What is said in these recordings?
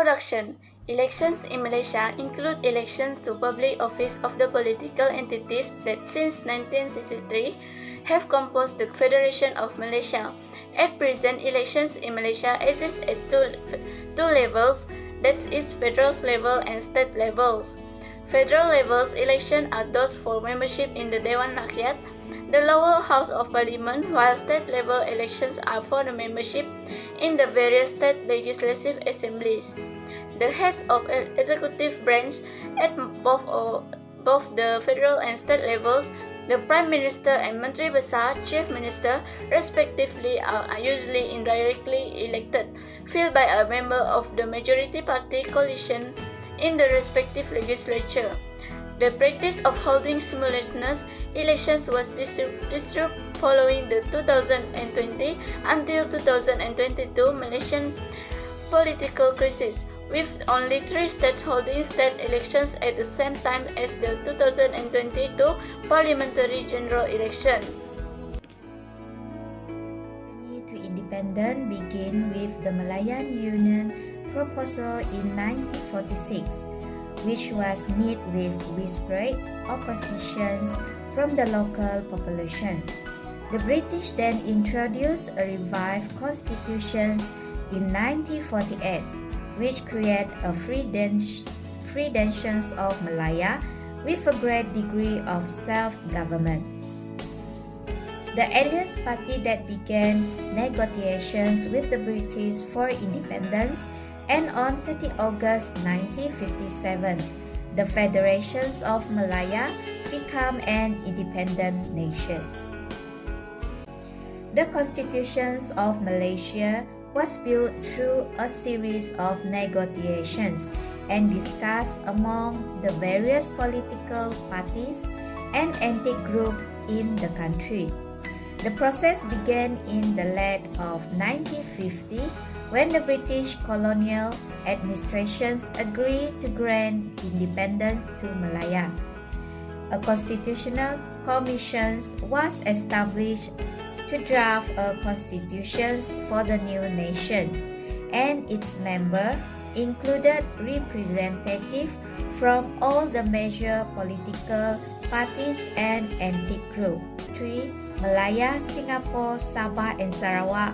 Introduction. Elections in Malaysia include elections to public office of the political entities that since 1963 have composed the Federation of Malaysia. At present, elections in Malaysia exist at two levels, that is federal level and state levels. Federal levels elections are those for membership in the Dewan Rakyat, the lower house of parliament, while state level elections are for the membership in the various state legislative assemblies. The heads of executive branch at both the federal and state levels, the Prime Minister and Menteri Besar, Chief Minister, respectively, are usually indirectly elected, filled by a member of the majority party coalition in the respective legislature. The practice of holding simultaneous elections was disturbed following the 2020 until 2022 Malaysian political crisis, with only 3 states holding state elections at the same time as the 2022 parliamentary general election. To independence began with the Malayan Union proposal in 1946, which was met with widespread opposition from the local populations. The British then introduced a revised constitution in 1948, which created a free nation of Malaya with a great degree of self-government. The Alliance Party that began negotiations with the British for independence, and on 30 August 1957, the Federations of Malaya became an independent nation. The Constitution of Malaysia was built through a series of negotiations and discussed among the various political parties and ethnic groups in the country. The process began in the late of 1950 when the British colonial administrations agreed to grant independence to Malaya. A constitutional commission was established to draft a constitution for the new nations, and its members included representatives from all the major political parties and ethnic groups. 3. Malaya, Singapore, Sabah, and Sarawak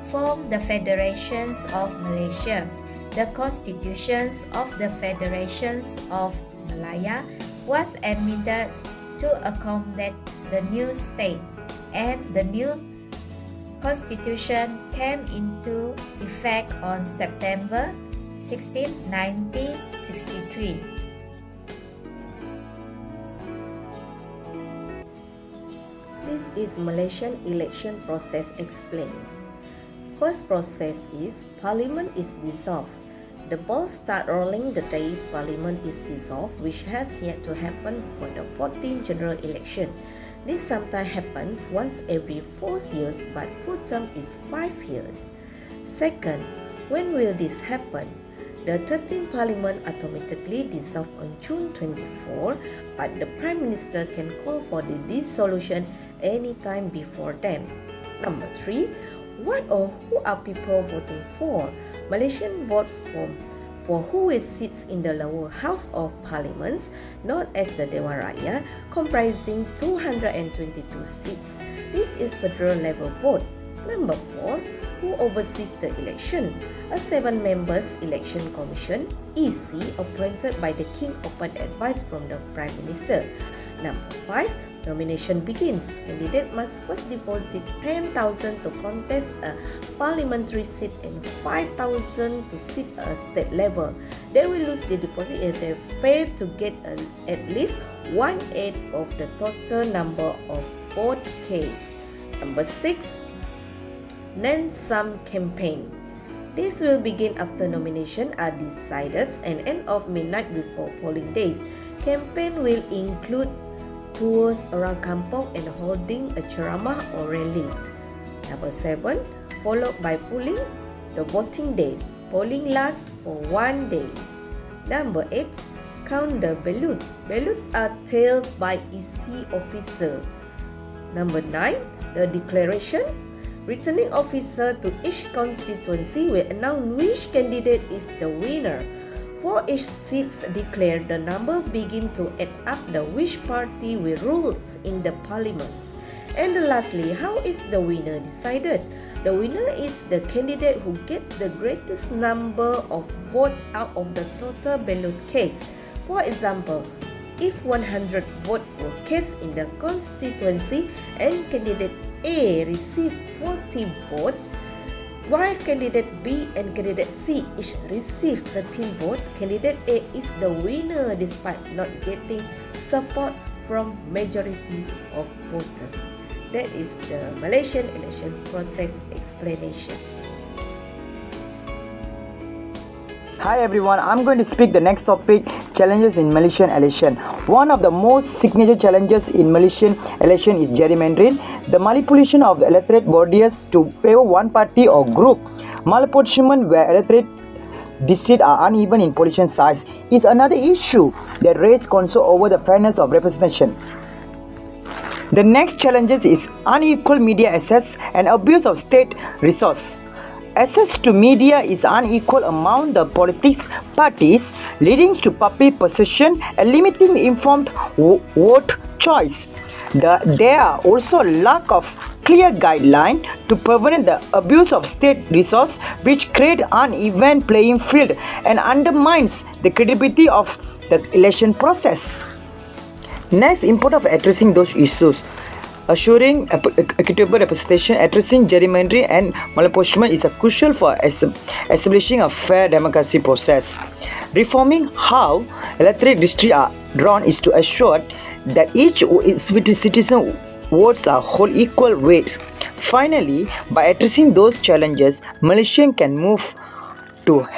formed the Federations of Malaysia. The constitutions of the Federations of Malaya was amended to accommodate the new state, and the new constitution came into effect on September 16, 1963. This is Malaysian election process explained. First process is Parliament is dissolved. The ball start rolling the days Parliament is dissolved, which has yet to happen for the 14th general election. This sometimes happens once every 4 years, but full term is 5 years. Second, when will this happen? The 13th Parliament automatically dissolved on June 24, but the Prime Minister can call for the dissolution anytime before then. Number 3, what or who are people voting for? Malaysians vote for who is sits in the lower house of parliaments, known as the Dewan Rakyat, comprising 222 seats. This is federal level vote. Number 4, who oversees the election? A 7 members election commission, EC, appointed by the King upon advice from the Prime Minister. Number 5, nomination begins. Candidate must first deposit 10,000 to contest a parliamentary seat and 5,000 to sit a state level. They will lose the deposit if they fail to get at least 1/8 of the total number of vote cast. Number 6, non-sum campaign. This will begin after nominations are decided and end of midnight before polling days. Campaign will include tours around kampung and holding a ceramah or rallies. Number 7, followed by polling the voting days. Polling lasts for 1 day. Number 8, count the ballots. Ballots are tallied by EC officer. Number 9, the declaration. Returning officer to each constituency will announce which candidate is the winner. For each seats declared, the number begin to add up the which party will rule in the parliaments. And lastly, how is the winner decided? The winner is the candidate who gets the greatest number of votes out of the total ballot cast. For example, if 100 votes were cast in the constituency and candidate A received 40 votes, while candidate B and candidate C each received 13 votes, candidate A is the winner despite not getting support from majorities of voters. That is the Malaysian election process explanation. Hi everyone, I'm going to speak the next topic, challenges in Malaysian election. One of the most signature challenges in Malaysian election is gerrymandering, the manipulation of the electorate bodies to favor one party or group. Malapportionment where electorate districts are uneven in population size is another issue that raises concern over the fairness of representation. The next challenges is unequal media access and abuse of state resource. Access to media is unequal among the politics parties, leading to public perception and limiting informed vote choice. There are also lack of clear guidelines to prevent the abuse of state resource, which create uneven playing field and undermines the credibility of the election process. Next, importance of addressing those issues. Assuring equitable representation, addressing gerrymandering and malapportionment is crucial for establishing a fair democracy process. Reforming how electorate districts are drawn is to assure that each citizen votes are hold equal weight. Finally, by addressing those challenges, Malaysians can move to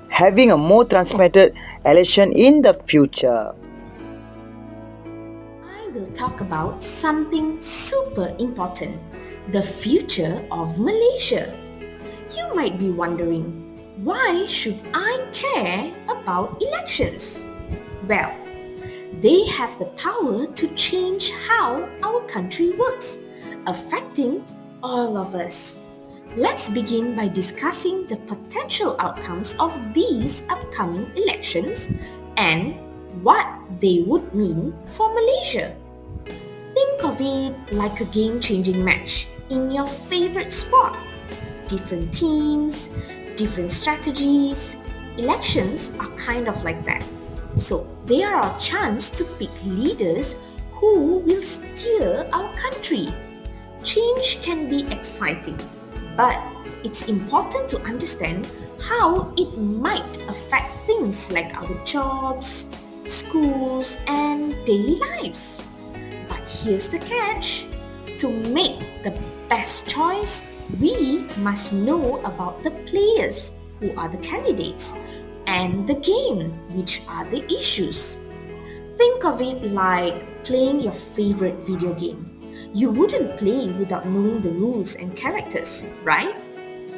having a more transparent election in the future. Will talk about something super important, the future of Malaysia. You might be wondering, why should I care about elections? Well, they have the power to change how our country works, affecting all of us. Let's begin by discussing the potential outcomes of these upcoming elections and what they would mean for Malaysia. Think of it like a game-changing match in your favorite sport. Different teams, different strategies. Elections are kind of like that. So they are our chance to pick leaders who will steer our country. Change can be exciting, but it's important to understand how it might affect things like our jobs, schools, and daily lives. But here's the catch. To make the best choice, we must know about the players, who are the candidates, and the game, which are the issues. Think of it like playing your favorite video game. You wouldn't play without knowing the rules and characters, right?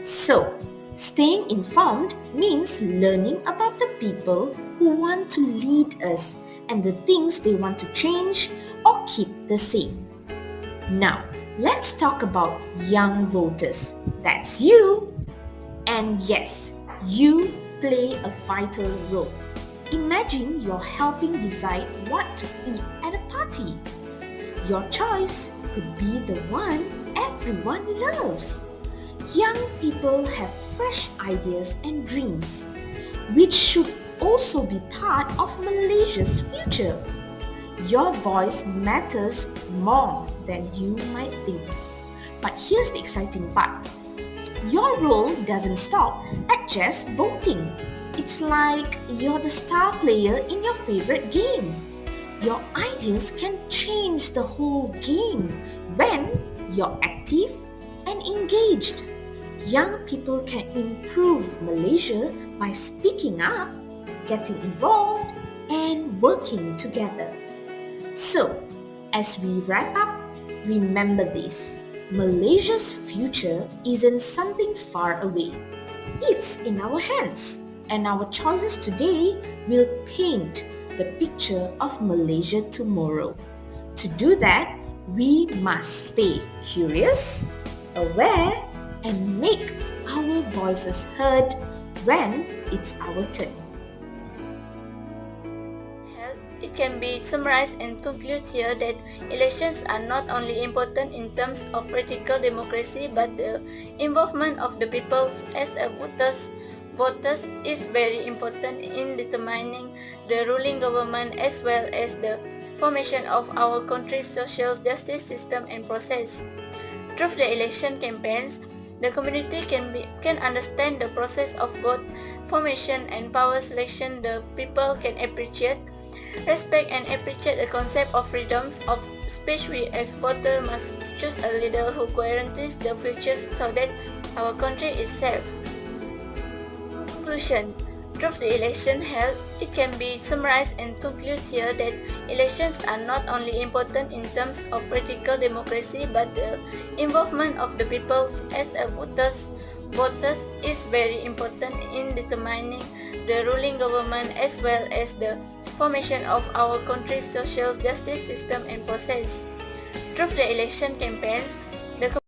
So, staying informed means learning about the people who want to lead us and the things they want to change or keep the same. Now, let's talk about young voters. That's you. And yes, you play a vital role. Imagine you're helping decide what to eat at a party. Your choice could be the one everyone loves. Young people have fresh ideas and dreams, which should also be part of Malaysia's future. Your voice matters more than you might think. But here's the exciting part. Your role doesn't stop at just voting. It's like you're the star player in your favorite game. Your ideas can change the whole game when you're active and engaged. Young people can improve Malaysia by speaking up, getting involved, and working together. So, as we wrap up, remember this. Malaysia's future isn't something far away. It's in our hands, and our choices today will paint the picture of Malaysia tomorrow. To do that, we must stay curious, aware, and make our voices heard when it's our turn. It can be summarized and concluded here that elections are not only important in terms of political democracy, but the involvement of the people as a voters is very important in determining the ruling government as well as the formation of our country's social justice system and process. Through the election campaigns, the community can understand the process of vote formation and power selection. The people can appreciate, respect and appreciate the concept of freedoms of speech. We as voters must choose a leader who guarantees the future so that our country is safe. Conclusion. Through the election held, it can be summarized and concluded here that elections are not only important in terms of political democracy, but the involvement of the people as a voters is very important in determining the ruling government as well as the formation of our country's social justice system and process. Through the election campaigns,